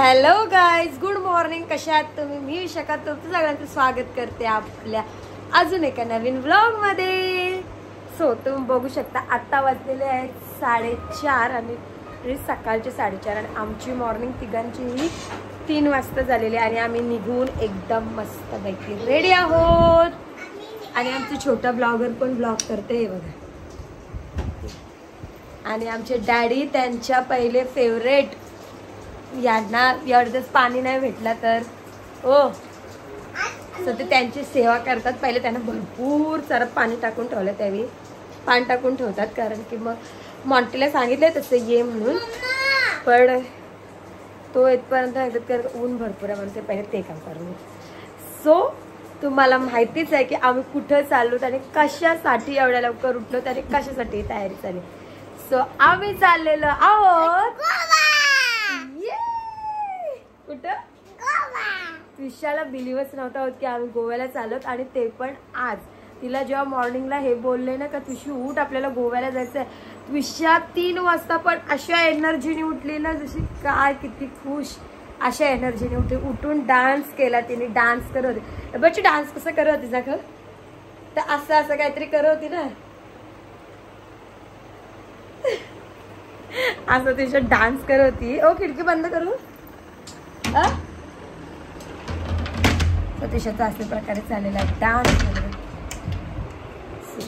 Hello guys, good morning. कशा आहात तुम्ही? मी विशाखा तुमचं सगळ्यांचं स्वागत करते आपल्या अजून एका नवीन व्लॉग मध्ये. सो तुम्ही बघू शकता आता वाजलेले आहेत 4:30 आणि सकाळचे 4:30 आणि आमची मॉर्निंग तिघांचीही 3 वाजता झालेली आणि आम्ही निघून एकदम मस्तपैकी रेडी आहोत. आणि आमचे छोटा ब्लॉगर पण ब्लॉग करते बघा. आणि आमचे डॅडी त्यांच्या पहिले फेवरेट, यांना एवढंच पाणी नाही भेटला तर सो ते त्यांची सेवा करतात. पहिले त्यांना भरपूर सारं पाणी टाकून ठेवलं, त्यावेळी पाणी टाकून ठेवतात कारण की मग मॉन्टीला सांगितलं तसं ये म्हणून, पण तो इथपर्यंत सांगतात कारण ऊन भरपूर आहे म्हणून ते पहिले ते काम करून. सो तुम्हाला माहितीच आहे की आम्ही कुठं चाललो आणि कशासाठी एवढ्या लवकर उठलो आणि कशासाठी तयारी झाली. सो आम्ही चाललेलो आहोत कुठं? त्विशाला बिलीवच नव्हता होत की आम्ही गोव्याला चालत, आणि ते पण आज. तिला जेव्हा मॉर्निंगला हे बोलले ना का त्विशी उठ आपल्याला गोव्याला जायचंय, त्विशा 3 वाजता पण अशा एनर्जीने उठली ना, जशी काय किती खुश, अशा एनर्जीने उठली. उठून डान्स केला तिने. डान्स करत होती बच्ची. डान्स कसं करत होती ना, तर असं असं काहीतरी करत होती ना, असं तिच्या डान्स करत होती. ओ खिडकी बंद करू. सतीशाचा अशा प्रकारे चाललेला आहे डान्स.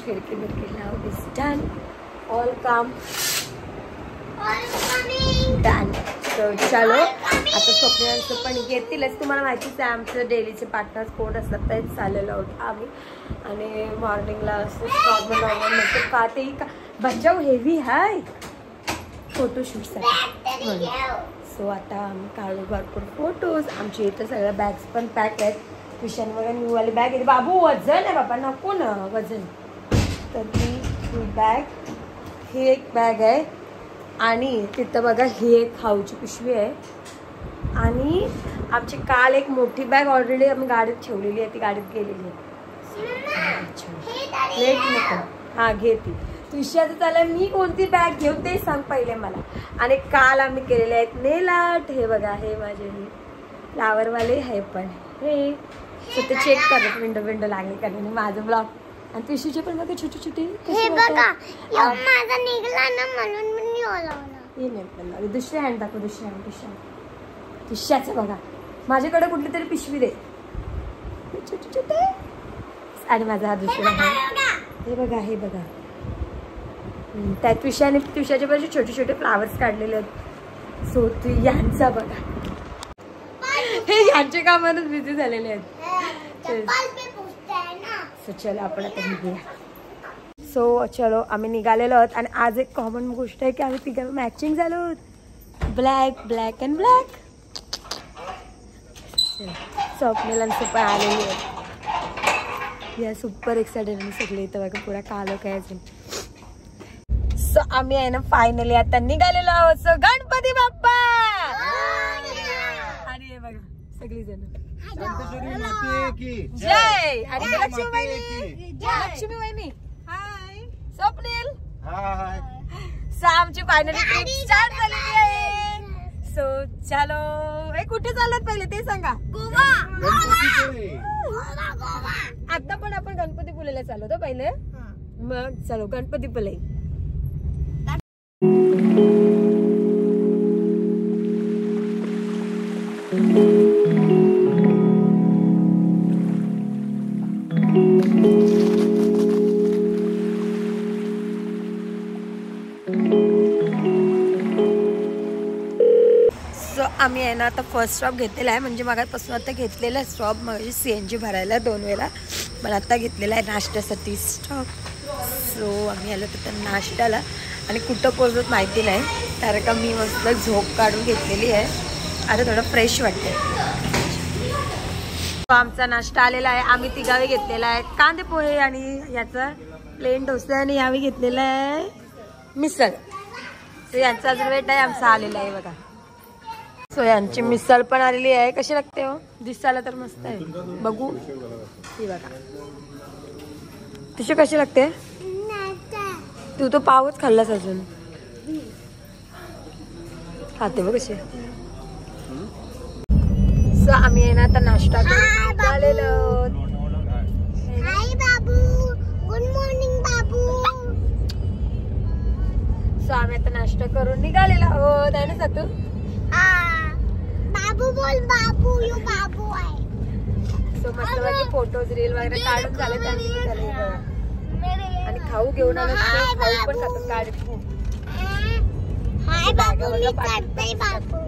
खिडकी बिडकी लाव. Is done. ऑल काम डन. सो चलो आता स्वप्नांचं पण येतीलच. तुम्हाला माहितीच आहे आमचं डेलीचे पार्टनर्स कोण असतात, तेच चाललेलो आहोत आम्ही. आणि मॉर्निंगला असं नॉर्मल नंतर का ते का बजाव हेवी आहे फोटोशूटसाठी. सो आता आम्ही काढू भरपूर फोटोज. आमची इथं सगळ्या बॅग्स पण पॅक आहेत. ट्युशन वगैरे न्यूवाली बॅग आहे. बाबू वजन आहे बाबा, नको ना वजन. तर ही बॅग, ही एक बॅग आहे आणि तिथं बघा ही एक खाऊची पिशवी आहे. आणि आमची काल एक मोठी बॅग ऑलरेडी आम्ही गाडीत ठेवलेली आहे, ती गाडीत गेलेली आहे. अच्छा लेट नको. हां घे ती. त्विशाचं चाललं मी कोणती बॅग घेऊ ते सांग पहिले मला. आणि काल आम्ही केलेले आहेत नेल आर्ट. हे बघा, हे माझे फ्लावरवाले आहे पण हे ते चेक करत विंडो लागले कारण माझं ब्लॉग. आणि त्विशीचे पण बघा छोटे छोटे. हे बघा माझा निघला ना म्हणून मी ओलावला. हे नाही दुसरी हँड दाखव. दुसरी हँड त्विशाचं बघा. माझ्याकडे कुठली तरी पिशवी दे छोटे छोटे. आणि माझा हा दुसरा हँड हे बघा. हे बघा त्या त्विशाच्या पाशी छोटे छोटे फ्लावर्स काढलेले आहेत. सो यांचा बघा, हे यांचे कामातच बिझी झालेले आहेत. सो चलो आपण आता निघूया. सो चलो आम्ही निघालेलो आहोत. आणि आज एक कॉमन गोष्ट आहे की आम्ही तिघं मॅचिंग झालो आहोत. Black and black. स्वप्नीलांचं पण आलेली आहे. या सुपर एक्सायटेड आणि सगळे इथं बघा पुरा कालो काय अजून. सो आम्ही आहे ना फायनली आता निघालेलो आहोत. सो गणपती बाप्पा. आणि हे बघा सगळी जण जय. आणि लक्ष्मी वहिनी हाय. स्वप्नील हाय. सो आमची फायनली ट्रिप स्टार्ट झालेली आहे. सो चलो. हे कुठे चालत पहिले ते सांगा. गोवा. आता पण आपण गणपतीपुळेला चालवतो पहिले. मग चलो गणपतीपुळे. सो आम्ही आहे ना आता फर्स्ट स्टॉप घेतलेला आहे, म्हणजे मागापासून आता घेतलेला स्टॉप म्हणजे CNG भरायला 2 वेळा, पण आता घेतलेला आहे नाश्त्यासाठी स्टॉप. सो आम्ही आलो तिथं नाश्त्याला. आणि कुठं पोहोचत माहिती नाही कारण का मी मस्त झोप काढून घेतलेली आहे. आता थोडं फ्रेश वाटते. आमचा नाश्ता आलेला आहे. आम्ही तिघावी घेतलेला आहे कांदे पोहे आणि याचा प्लेन डोसा, आणि यावी घेतलेला आहे मिसळ. सो यांचा अजून वेट आहे. आमचा आलेला आहे बघा. सो यांची मिसळ पण आलेली आहे. कशी लागते हो? दिसायला तर मस्त आहे. बघू ती बघा तिची कशी लागते. तू तो पावच खाल्लास अजून. खाते बघ कशी. सो आम्ही आहे ना आता नाश्ता करून निघालेलो. हाय बाबू, गुड मॉर्निंग बाबू. सो आम्ही आता नाश्ता करून निघालेलो आहोत आहे ना सतू. बाबू बोल, बाबू यू बाबू आहे. सो मस्तपैकी फोटोज रील वगैरे काढून झाले त्यांनी आणि खाऊ घेऊन आलो. खाऊ पण खातात गाडीत खूप. हाय बाबू, मी काढते बाबू.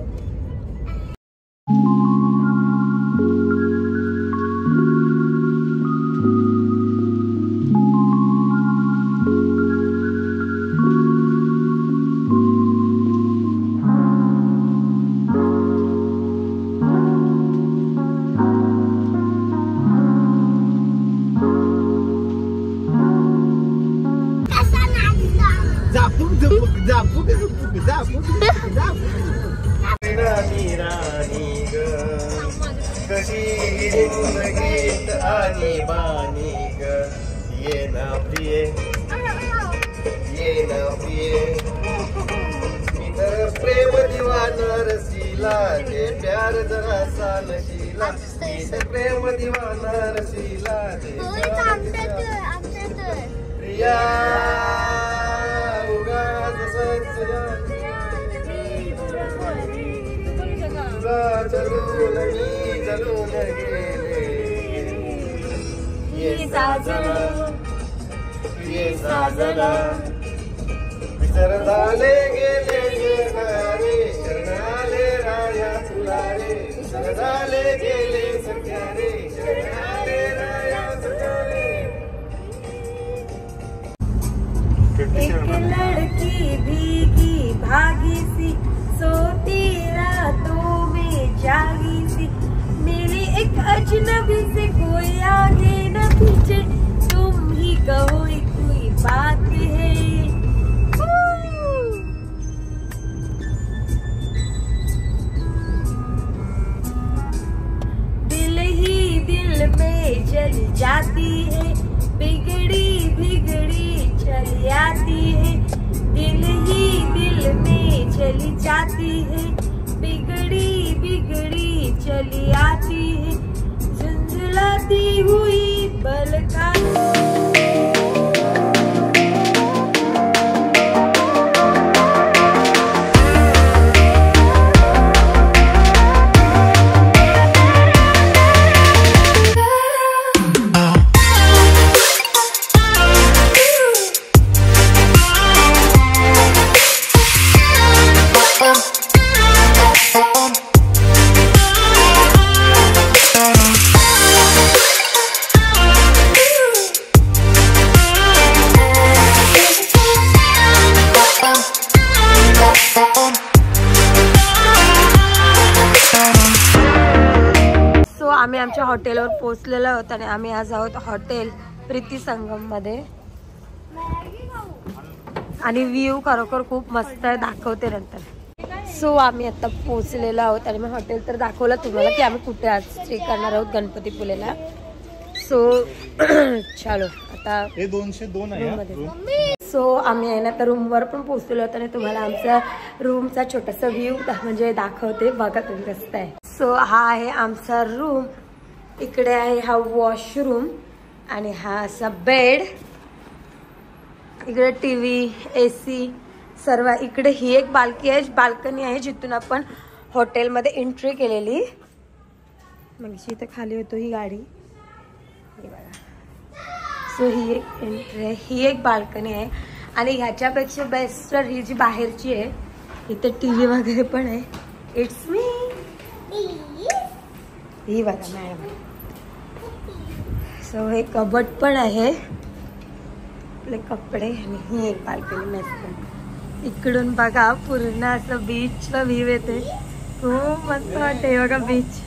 गीत आणि बानी ग ये ना प्रिये, ये ना प्रिये. मी तर प्रेम दिवाना रसीला ते प्यार जरा सा नशीला. मी तर प्रेम दिवाना रसीला ते प्रिया उगाच सच जलून मी जलून गेले. ये साजला विसर झाले गेले रे शरणाले राया तुला रे. विसर झाले गेले सख्या रे शरणाले राया तुला रे. एक लड़की भीगी भागी सी सोती रातों में जागी सी. मेरी एक अजनबी से कोई आगे न पीछे. तुम ही कहो कोई बात है. दिल ही दिल में जल जाती है. बिगड़ी बिगड़ी चली आती है. दिल ही दिल में चली जाती है. बिगड़ी बिगड़ी चली आती है. झुंझुलाती हुई बलका. आम्ही आमच्या हॉटेलवर पोहोचलेलो आहोत आणि आम्ही आज आहोत हॉटेल प्रीती संगम मध्ये. आणि व्ह्यू खरोखर खूप मस्त आहे, दाखवते नंतर. सो आम्ही आता पोहोचलेलो आहोत आणि मी हॉटेल तर दाखवलं तुम्हाला की आम्ही कुठे आज स्टे करणार आहोत, गणपतीपुलेला. सो चलो आता 202 आहे. सो आम्ही आहे ना तर रूमवर पण पोहोचलेलो आहोत आणि तुम्हाला आमच्या रूमचा छोटासा व्ह्यू म्हणजे दाखवते, बघा तुम्ही कसं आहे. सो हा आहे आमचा रूम. इकडे आहे हा वॉशरूम आणि हा असा बेड. इकडे टीव्ही, AC सर्व. इकडे ही एक बाल्कनी आहे जिथून आपण हॉटेलमध्ये एंट्री केलेली. मग इथे खाली होतो ही गाडी, हे बघा. सो ही एक एंट्री आहे, ही एक बाल्कनी आहे. आणि ह्याच्यापेक्षा बेस्ट ही जी बाहेरची आहे, इथे TV वगैरे पण आहे. It's me. ही बघा मॅडम. सो हे कबड पण आहे, आपले कपडे. आणि ही एक बाल्कनी मस्त. इकडून बघा पूर्ण असं बीचला व्ह्यू येते, खूप मस्त वाटते. बघा बीच,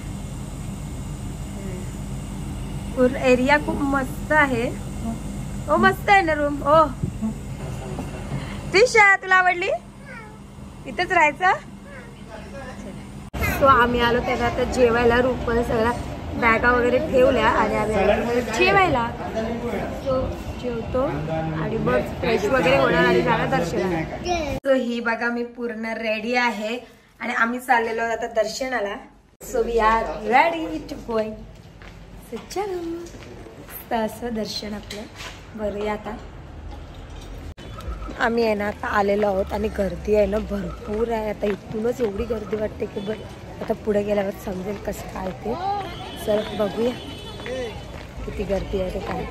पूर्ण एरिया खूप मस्त आहे. ओ मस्त आहे ना रूम. ओ त्रिशा, तुला आवडली? इथेच राहायचं. सो आम्ही आलो त्याला आता जेवायला. रूम पण सगळ्या बॅगा वगैरे ठेवल्या आणि आम्ही जेवायला. सो जेवतो आणि मग फ्रेश वगैरे होणार आणि जाणार दर्शनाला. सो ही बघा मी पूर्ण रेडी आहे आणि आम्ही चाललेलो आता दर्शनाला. So we are ready to going. चलो असं दर्शन आपलं बरं. आता आम्ही आहे ना आता आलेलो आहोत आणि गर्दी आहे ना भरपूर आहे. आता इथूनच एवढी गर्दी वाटते की बरं आता पुढे गेल्यावर समजेल कसं काय ते. चल बघूया किती गर्दी आहे ते काय.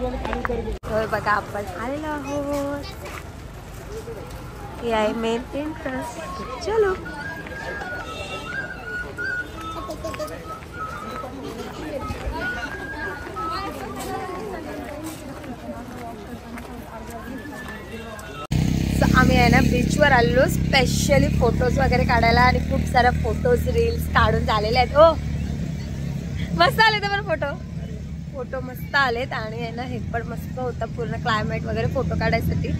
तर बघा आपण आलेलो आहोत. हे आहे मेन एंट्रन्स. चलो आम्ही आहे ना बीचवर आलेलो स्पेशली फोटोज वगैरे काढायला आणि खूप साऱ्या फोटोज रील्स काढून झालेले आहेत. हो मस्त आले तर पण फोटो मस्त आलेत आणि आहे ना हे पण मस्त होतं पूर्ण क्लायमेट वगैरे फोटो काढायसाठी.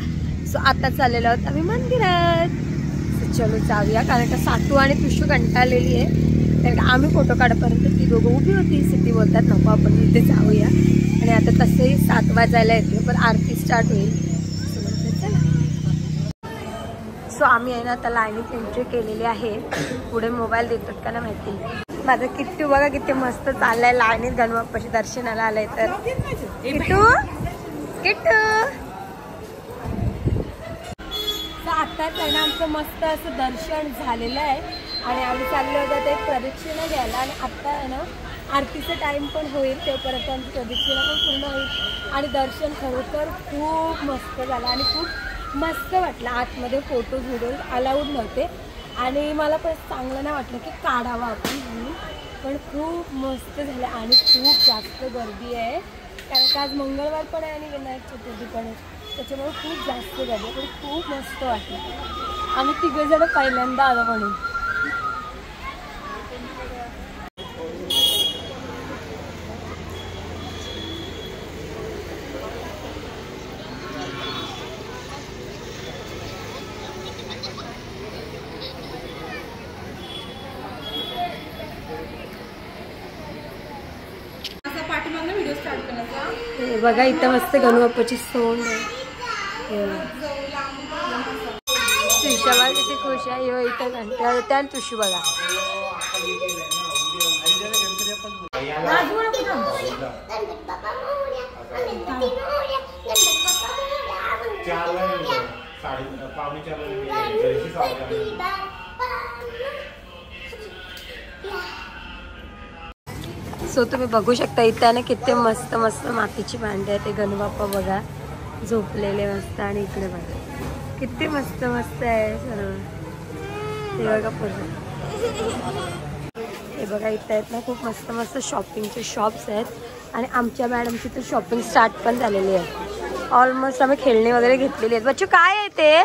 सो आता चाललेलो आहोत आम्ही मंदिरात. चलो जाऊया कारण का सातू आणि तुषू कंटाळलेली आहे कारण का आम्ही फोटो काढपर्यंत ती दोघं उभी होती. सिटी बोलतात नको आपण इथे जाऊया आणि आता तसंही 7 वाजायला येते पण आरती स्टार्ट होईल. सो आम्ही आहे ना आता लाईनीत एंट्री केलेली आहे. पुढे मोबाईल देतात का ना माहिती. माझं किट्टू बघा किती मस्त चाललंय लाईनीत गणबाप्पाशी दर्शनाला आलंय. तर किट्टू किट्टू आत्ताच आहे ना आमचं मस्त असं दर्शन झालेलं आहे आणि आम्ही चाललो होतो ते प्रदक्षिणा घ्यायला आणि आत्ता आहे ना आरतीचा टाईम पण होईल तेपर्यंत आमची प्रदक्षिणा पण पूर्ण होईल आणि दर्शन खरोखर खूप मस्त झालं आणि खूप मस्त वाटलं. आतमध्ये फोटोज व्हिडिओज अलाउड नव्हते आणि मला पण चांगलं नाही वाटलं की काढावा आपण म्हणून. पण खूप मस्त झालं आणि खूप जास्त गर्दी आहे कारण का आज मंगळवार पण आहे आणि विनायक चतुर्थी पण आहे त्याच्यामुळे खूप जास्त गर्दी पण खूप मस्त वाटलं. आम्ही तिघेजण पहिल्यांदा आलो म्हणून. बघा इथं मस्त गणबाप्पाची सोंड आहे. तुळशाबाई किती खुश आहे. हो इथं घंटा होत्या आणि तुळशी बघा. सो तुम्ही बघू शकता इथं ना किती मस्त मस्त मातीची भांडी आहे. ते गणबाप्पा बघा झोपलेले मस्त आणि इकडे बघा किती मस्त मस्त आहे सर्व. हे बघा पूर्ण हे बघा इथं आहेत ना खूप मस्त मस्त शॉपिंगचे शॉप्स आहेत आणि आमच्या मॅडमची तर शॉपिंग स्टार्ट पण झालेली आहे. ऑलमोस्ट आम्ही खेळणी वगैरे घेतलेली आहेत. बच्चू काय आहे ते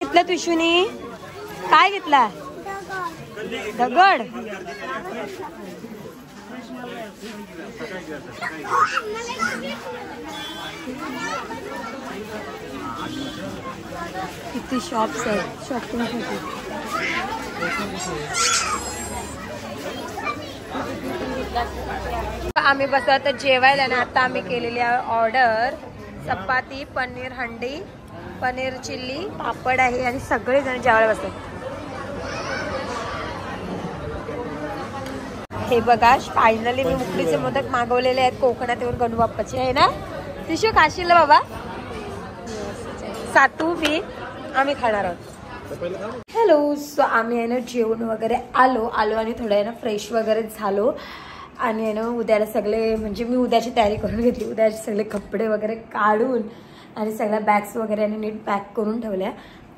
घेतलं तुषूनी? काय घेतला? दगड. किती शॉप्स आहेत शॉपिंगसाठी. आम्ही बसलो आता जेवायला ना. आता आम्ही केलेली आहे ऑर्डर चपाती, पनीर हंडी, पनीर चिल्ली, पापड आहे आणि सगळेजण जेवायला बसतात. हे बघा फायनली मी उकडीचे मोदक मागवलेले आहेत कोकणात गणबाप्पाचे आहे ना. तिशू खाशील बाबा. सातू मी आम्ही खाणार आहोत. हॅलो. सो आम्ही आहे ना जेवण वगैरे आलो आणि थोडं आहे ना फ्रेश वगैरे झालो आणि आहे ना उद्याला सगळे म्हणजे मी उद्याची तयारी करून घेतली. उद्याचे सगळे कपडे वगैरे काढून आणि सगळ्या बॅग्स वगैरे आणि नीट पॅक करून ठेवल्या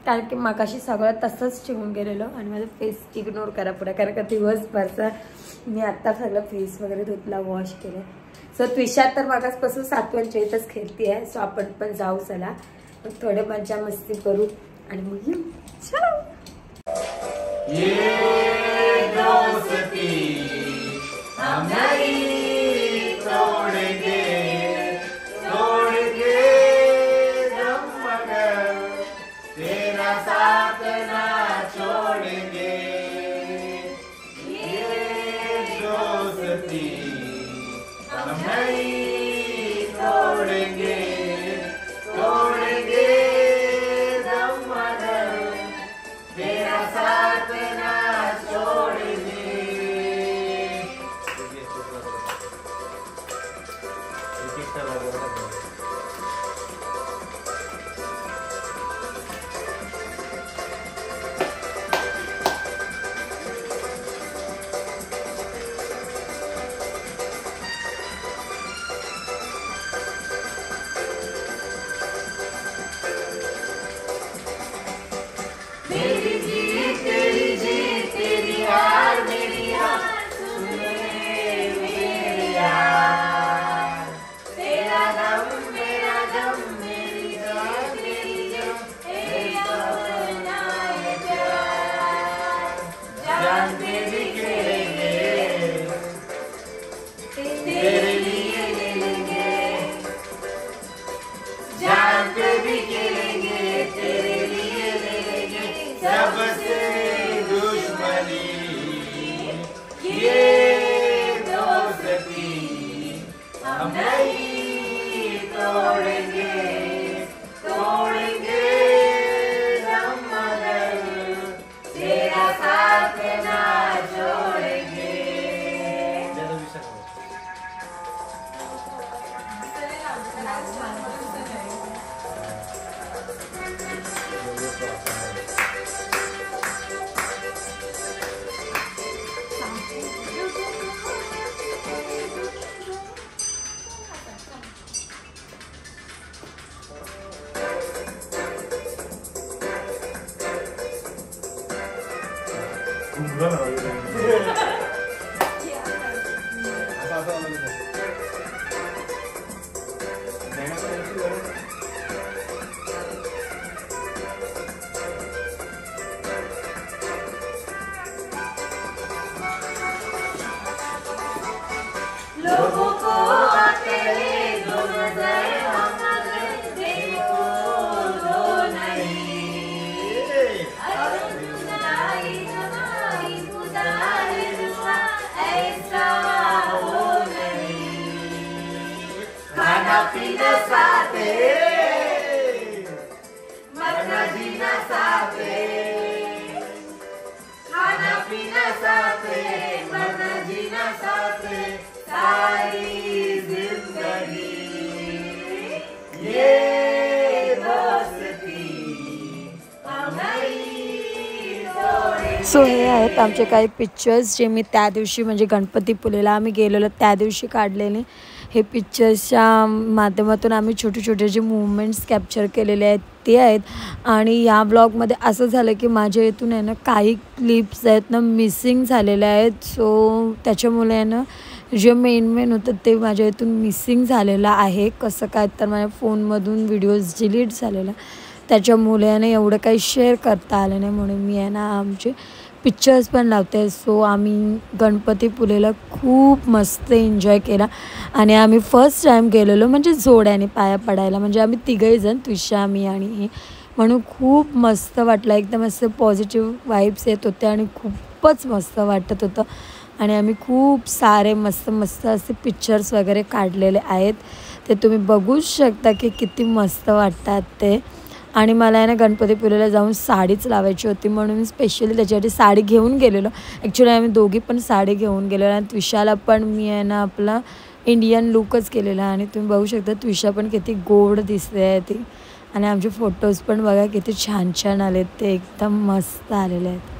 कारण की मगाशी सगळं तसंच ठेवून गेलेलो आणि माझं फेस इग्नोर करा पुढे कारण का दिवसभरचा मी आत्ता सगळं फेस वगैरे धुतला वॉश केलं. सो त्विषा तर मागासपासून 7 वाजता इथंच खेळती आहे. सो आपण पण जाऊ चला थोडे मजा मस्ती करू आणि मग चलो. जान पे भी खेलेंगे, तेरे लिए ले लेंगे, जान पे भी खेलेंगे, तेरे लिए ले लेंगे, सबसे दुश्मनी ये दोस्ती हम नहीं तोड़ेंगे, तोड़ेंगे हम मगर तेरा साथ ना छोड़ेंगे। लोगों को तेरे दो नजर हम देखो दो नहीं, अरुणाई हमारी खुदाई रुआ ऐसा हो नहीं, खाना पीना साथे मरना जीना साथे, खाना पीना साथे मरना जीना साथे, सारी जिंदगी ये दोस्ती हमारी जोड़ी। सो हे आहेत आमचे काही पिक्चर्स जे मी त्या दिवशी म्हणजे गणपतीपुळेला आम्ही गेलेलो त्या दिवशी काढलेले. हे पिक्चर्सच्या माध्यमातून आम्ही छोटे छोटे जे मुवमेंट्स कॅप्चर केलेले आहेत ते आहेत. आणि या ब्लॉगमध्ये असं झालं की माझ्या इथून आहे ना काही क्लिप्स आहेत ना मिसिंग झालेल्या आहेत. सो त्याच्यामुळे आहे ना जे मेन होतं ते माझ्या इथून मिसिंग झालेलं आहे. कसं काय तर माझ्या फोनमधून व्हिडिओज डिलीट झालेला, त्याच्यामुळे आहे ना एवढं काही शेअर करता आलं नाही, म्हणून मी आहे ना आमचे पिक्चर्स पण लावते. सो आम्ही गणपतीपुळेला खूप मस्त एन्जॉय केला. आणि आम्ही फर्स्ट टाईम गेलेलो म्हणजे जोड्याने पाया पडायला, म्हणजे आम्ही तिघंहीजण तुषा मी आणि हे, म्हणून खूप मस्त वाटलं. एकदम असं पॉझिटिव्ह वाईब्स येत होते आणि खूपच मस्त वाटत होतं. आणि आम्ही खूप सारे मस्त मस्त असे पिक्चर्स वगैरे काढलेले आहेत, ते तुम्ही बघूच शकता की किती मस्त वाटतात ते. आणि मला आहे ना गणपतीपुळेला जाऊन साडीच लावायची होती, म्हणून मी स्पेशली त्याच्यासाठी साडी घेऊन गेलेलो. ॲक्च्युली आम्ही दोघी पण साडी घेऊन गेलेलो आणि त्विशाला पण मी आहे ना आपला इंडियन लुकच केलेला. आणि तुम्ही बघू शकता त्विशा पण किती गोड दिसते आहे ती. आणि आमचे फोटोज पण बघा किती छान छान आलेत, ते एकदम मस्त आलेले आहेत.